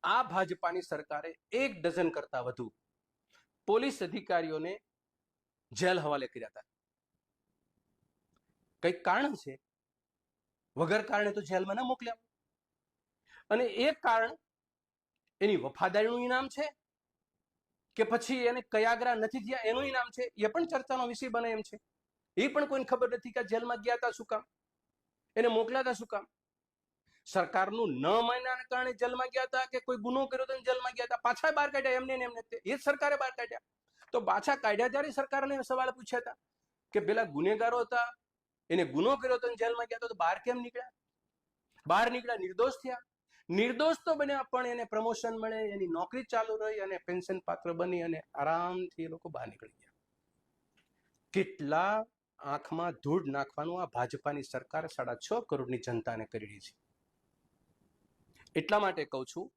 આ ભાજપાની સરકારે 1 ડઝન કરતા વધુ પોલીસ અધિકારીઓને જેલ હવાલે કર્યા હતા. કઈક કારણ છે, વગર કારણે તો જેલમાં ના મોકલ્યા. અને એ કારણ એની વફાદારીનું ઇનામ છે કે પછી એને કયાગ્રા નથી થયા એનું ઇનામ છે, એ પણ ચર્ચાનો વિષય બને એમ છે. એ પણ કોઈને ખબર નથી કે જેલમાં ગયા હતા શું કામ, એને મોકલ્યા હતા શું કામ. સરકારનું ન માન્યાને કારણે જેલમાં ગયા હતા કે કોઈ ગુનો કર્યો તો જેલમાં ગયા હતા, પાછા બહાર કાઢ્યા એમને એમને. એ જ સરકારે બહાર કાઢ્યા. તો પાછા કાઢ્યા ત્યારે સરકારને સવાલ પૂછ્યા હતા કે પેલા ગુનેગારો હતા, એને ગુનો કર્યો તો જેલમાં ગયા તો બહાર કેમ નીકળ્યા? બહાર નીકળ્યા નિર્દોષ થયા. નિર્દોષ તો બન્યા પણ એને પ્રમોશન મળે, એની નોકરી ચાલુ રહી અને પેન્શન પાત્ર બની અને આરામથી એ લોકો બહાર નીકળી ગયા. કેટલા આંખમાં ધૂળ નાખવાનું આ ભાજપાની સરકાર 6.5 કરોડની જનતાને કરી રહી છે. એટલા માટે કહું છું